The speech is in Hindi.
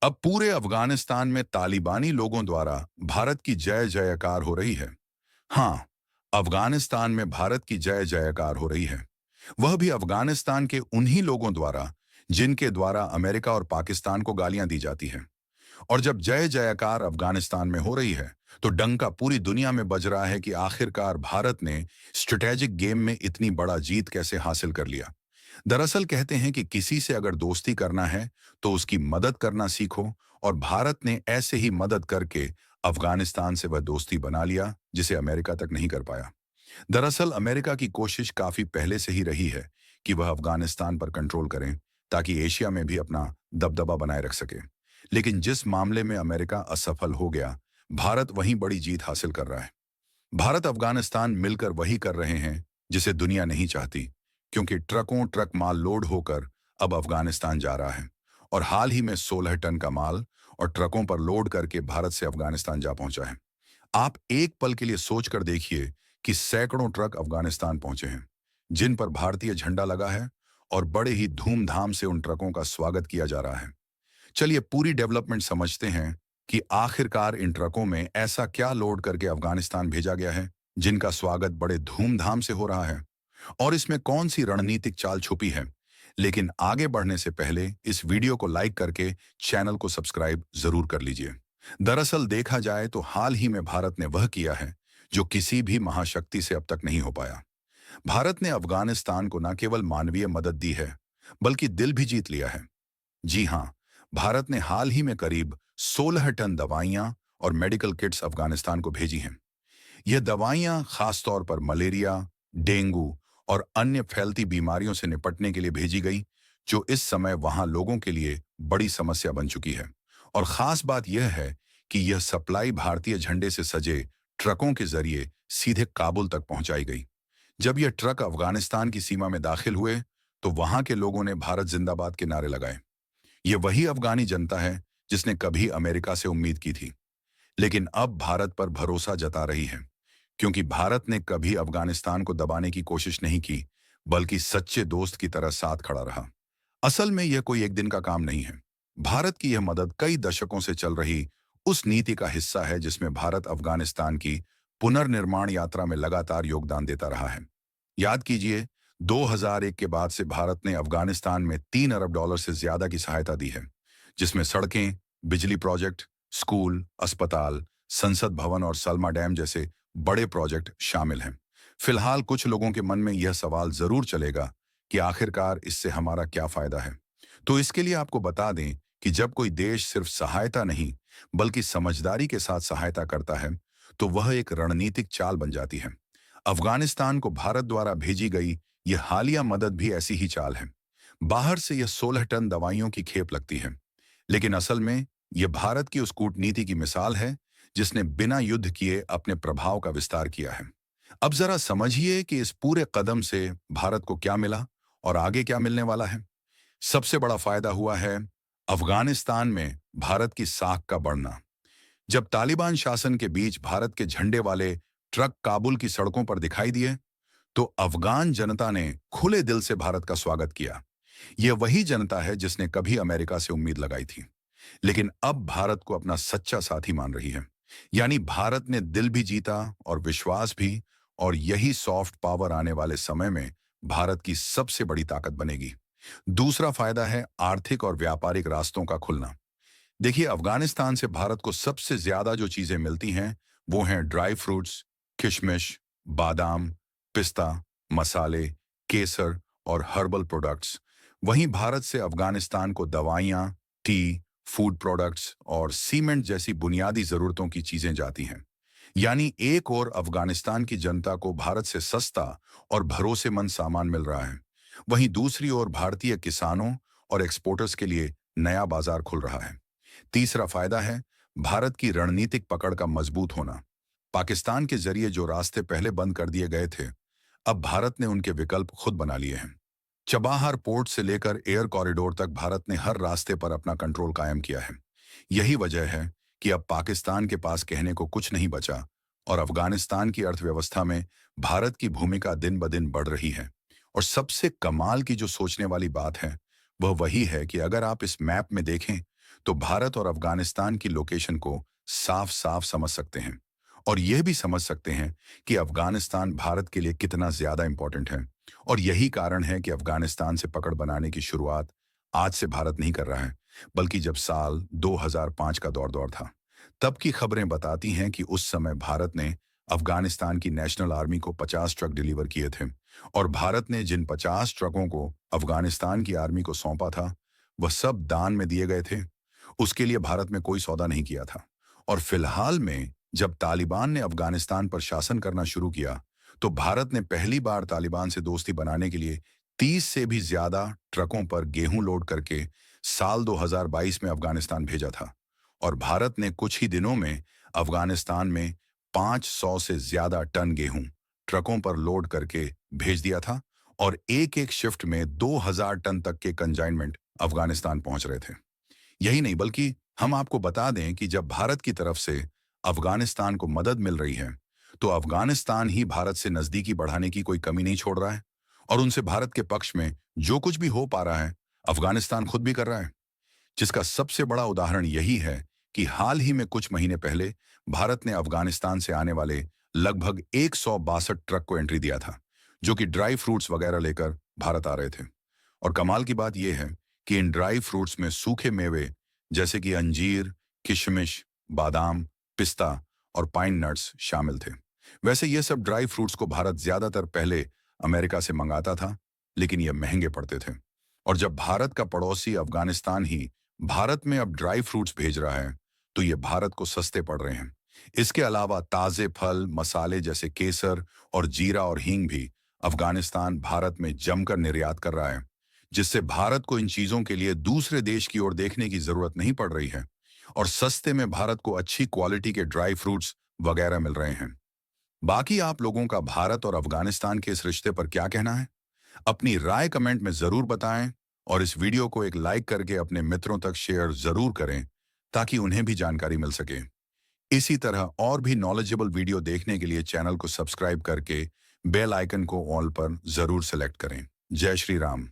अब पूरे अफगानिस्तान में तालिबानी लोगों द्वारा भारत की जय जयकार हो रही है। हाँ, अफगानिस्तान में भारत की जय जयकार हो रही है। वह भी अफगानिस्तान के उन्हीं लोगों द्वारा जिनके द्वारा अमेरिका और पाकिस्तान को गालियां दी जाती हैं। और जब जय जयकार अफगानिस्तान में हो रही है, तो डंका पूरी दुनिया में बज रहा है कि आखिरकार भारत ने स्ट्रेटेजिक गेम में इतनी बड़ा जीत कैसे हासिल कर लिया। दरअसल कहते हैं कि किसी से अगर दोस्ती करना है तो उसकी मदद करना सीखो, और भारत ने ऐसे ही मदद करके अफगानिस्तान से वह दोस्ती बना लिया जिसे अमेरिका तक नहीं कर पाया। दरअसल अमेरिका की कोशिश काफी पहले से ही रही है कि वह अफगानिस्तान पर कंट्रोल करें, ताकि एशिया में भी अपना दबदबा बनाए रख सके। लेकिन जिस मामले में अमेरिका असफल हो गया, भारत वहीं बड़ी जीत हासिल कर रहा है। भारत अफगानिस्तान मिलकर वही कर रहे हैं जिसे दुनिया नहीं चाहती, क्योंकि ट्रकों ट्रक माल लोड होकर अब अफगानिस्तान जा रहा है। और हाल ही में 16 टन का माल और ट्रकों पर लोड करके भारत से अफगानिस्तान जा पहुंचा है। आप एक पल के लिए सोच कर देखिए कि सैकड़ों ट्रक अफगानिस्तान पहुंचे हैं, जिन पर भारतीय झंडा लगा है, और बड़े ही धूमधाम से उन ट्रकों का स्वागत किया जा रहा है। चलिए पूरी डेवलपमेंट समझते हैं कि आखिरकार इन ट्रकों में ऐसा क्या लोड करके अफगानिस्तान भेजा गया है, जिनका स्वागत बड़े धूमधाम से हो रहा है, और इसमें कौन सी रणनीतिक चाल छुपी है। लेकिन आगे बढ़ने से पहले इस वीडियो को लाइक करके चैनल को सब्सक्राइब जरूर कर लीजिए। दरअसल देखा जाए तो हाल ही में भारत ने वह किया है जो किसी भी महाशक्ति से अब तक नहीं हो पाया। भारत ने अफगानिस्तान को न केवल मानवीय मदद दी है, बल्कि दिल भी जीत लिया है। जी हाँ, भारत ने हाल ही में करीब 16 टन दवाइयां और मेडिकल किट्स अफगानिस्तान को भेजी हैं। यह दवाइयां खासतौर पर मलेरिया, डेंगू और अन्य फैलती बीमारियों से निपटने के लिए भेजी गई, जो इस समय वहां लोगों के लिए बड़ी समस्या बन चुकी है। और खास बात यह है कि यह सप्लाई भारतीय झंडे से सजे ट्रकों के जरिए सीधे काबुल तक पहुंचाई गई। जब यह ट्रक अफगानिस्तान की सीमा में दाखिल हुए, तो वहां के लोगों ने भारत जिंदाबाद के नारे लगाए। ये वही अफगानी जनता है जिसने कभी अमेरिका से उम्मीद की थी, लेकिन अब भारत पर भरोसा जता रही है, क्योंकि भारत ने कभी अफगानिस्तान को दबाने की कोशिश नहीं की, बल्कि सच्चे दोस्त की तरह साथ खड़ा रहा। असल में यह कोई एक दिन का काम नहीं है। भारत की यह मदद कई दशकों से चल रही उस नीति का हिस्सा है जिसमें भारत अफगानिस्तान की पुनर्निर्माण यात्रा में लगातार योगदान देता रहा है। याद कीजिए, 2001 के बाद से भारत ने अफगानिस्तान में $3 अरब से ज्यादा की सहायता दी है, जिसमें सड़कें, बिजली प्रोजेक्ट, स्कूल, अस्पताल, संसद भवन और सलमा डैम जैसे बड़े प्रोजेक्ट शामिल हैं। फिलहाल कुछ लोगों के मन में यह सवाल जरूर चलेगा कि आखिरकार इससे हमारा क्या फायदा है। तो इसके लिए आपको बता दें कि जब कोई देश सिर्फ सहायता नहीं, बल्कि समझदारी के साथ सहायता करता है, तो वह एक रणनीतिक चाल बन जाती है। अफगानिस्तान को भारत द्वारा भेजी गई यह हालिया मदद भी ऐसी ही चाल है। बाहर से यह 16 टन दवाइयों की खेप लगती है, लेकिन असल में यह भारत की उस कूटनीति की मिसाल है जिसने बिना युद्ध किए अपने प्रभाव का विस्तार किया है। अब जरा समझिए कि इस पूरे कदम से भारत को क्या मिला और आगे क्या मिलने वाला है। सबसे बड़ा फायदा हुआ है अफगानिस्तान में भारत की साख का बढ़ना। जब तालिबान शासन के बीच भारत के झंडे वाले ट्रक काबुल की सड़कों पर दिखाई दिए, तो अफगान जनता ने खुले दिल से भारत का स्वागत किया। यह वही जनता है जिसने कभी अमेरिका से उम्मीद लगाई थी, लेकिन अब भारत को अपना सच्चा साथी मान रही है। यानी भारत ने दिल भी जीता और विश्वास भी, और यही सॉफ्ट पावर आने वाले समय में भारत की सबसे बड़ी ताकत बनेगी। दूसरा फायदा है आर्थिक और व्यापारिक रास्तों का खुलना। देखिए, अफगानिस्तान से भारत को सबसे ज्यादा जो चीजें मिलती हैं, वो हैं ड्राई फ्रूट्स, किशमिश, बादाम, पिस्ता, मसाले, केसर और हर्बल प्रोडक्ट्स। वहीं भारत से अफगानिस्तान को दवाइयां, टी, फूड प्रोडक्ट्स और सीमेंट जैसी बुनियादी जरूरतों की चीजें जाती हैं। यानी एक और अफगानिस्तान की जनता को भारत से सस्ता और भरोसेमंद सामान मिल रहा है, वहीं दूसरी ओर भारतीय किसानों और एक्सपोर्टर्स के लिए नया बाजार खुल रहा है। तीसरा फायदा है भारत की रणनीतिक पकड़ का मजबूत होना। पाकिस्तान के जरिए जो रास्ते पहले बंद कर दिए गए थे, अब भारत ने उनके विकल्प खुद बना लिए हैं। चबाहार पोर्ट से लेकर एयर कॉरिडोर तक भारत ने हर रास्ते पर अपना कंट्रोल कायम किया है। यही वजह है कि अब पाकिस्तान के पास कहने को कुछ नहीं बचा, और अफगानिस्तान की अर्थव्यवस्था में भारत की भूमिका दिन ब दिन बढ़ रही है। और सबसे कमाल की जो सोचने वाली बात है, वह वही है कि अगर आप इस मैप में देखें, तो भारत और अफगानिस्तान की लोकेशन को साफ साफ समझ सकते हैं और यह भी समझ सकते हैं कि अफगानिस्तान भारत के लिए कितना ज्यादा इंपॉर्टेंट है। और यही कारण है कि अफगानिस्तान से पकड़ बनाने की शुरुआत आज से भारत नहीं कर रहा है, बल्कि जब साल 2005 का दौर था। तब की खबरें बताती हैं कि उस समय भारत ने अफगानिस्तान की नेशनल आर्मी को 50 ट्रक डिलीवर किए थे और भारत ने जिन 50 ट्रकों को अफगानिस्तान की आर्मी को सौंपा था वह सब दान में दिए गए थे। उसके लिए भारत में कोई सौदा नहीं किया था। और फिलहाल में जब तालिबान ने अफगानिस्तान पर शासन करना शुरू किया तो भारत ने पहली बार तालिबान से दोस्ती बनाने के लिए 30 से भी ज्यादा ट्रकों पर गेहूं लोड करके साल 2022 में अफगानिस्तान भेजा था। और भारत ने कुछ ही दिनों में अफगानिस्तान में 500 से ज्यादा टन गेहूं ट्रकों पर लोड करके भेज दिया था और एक एक शिफ्ट में 2000 टन तक के कंजाइनमेंट अफगानिस्तान पहुंच रहे थे। यही नहीं बल्कि हम आपको बता दें कि जब भारत की तरफ से अफगानिस्तान को मदद मिल रही है तो अफगानिस्तान ही भारत से नजदीकी बढ़ाने की कोई कमी नहीं छोड़ रहा है और उनसे भारत के पक्ष में जो कुछ भी हो पा रहा है अफगानिस्तान खुद भी कर रहा है। जिसका सबसे बड़ा उदाहरण यही है कि हाल ही में कुछ महीने पहले भारत ने अफगानिस्तान से आने वाले लगभग 162 ट्रक को एंट्री दिया था जो कि ड्राई फ्रूट्स वगैरह लेकर भारत आ रहे थे। और कमाल की बात यह है कि इन ड्राई फ्रूट्स में सूखे मेवे जैसे कि अंजीर, किशमिश, बादाम, पिस्ता और पाइन नट्स शामिल थे। वैसे ये सब ड्राई फ्रूट्स को भारत ज्यादातर पहले अमेरिका से मंगाता था, लेकिन ये महंगे पड़ते थे। और जब भारत का पड़ोसी अफगानिस्तान ही भारत में अब ड्राई फ्रूट्स भेज रहा है तो ये भारत को सस्ते पड़ रहे हैं। इसके अलावा ताजे फल, मसाले जैसे केसर और जीरा और हींग भी अफगानिस्तान भारत में जमकर निर्यात कर रहा है, जिससे भारत को इन चीजों के लिए दूसरे देश की ओर देखने की जरूरत नहीं पड़ रही है और सस्ते में भारत को अच्छी क्वालिटी के ड्राई फ्रूट्स वगैरह मिल रहे हैं। बाकी आप लोगों का भारत और अफगानिस्तान के इस रिश्ते पर क्या कहना है? अपनी राय कमेंट में जरूर बताएं और इस वीडियो को एक लाइक करके अपने मित्रों तक शेयर जरूर करें ताकि उन्हें भी जानकारी मिल सके। इसी तरह और भी नॉलेजेबल वीडियो देखने के लिए चैनल को सब्सक्राइब करके बेल आइकन को ऑल पर जरूर सेलेक्ट करें। जय श्री राम।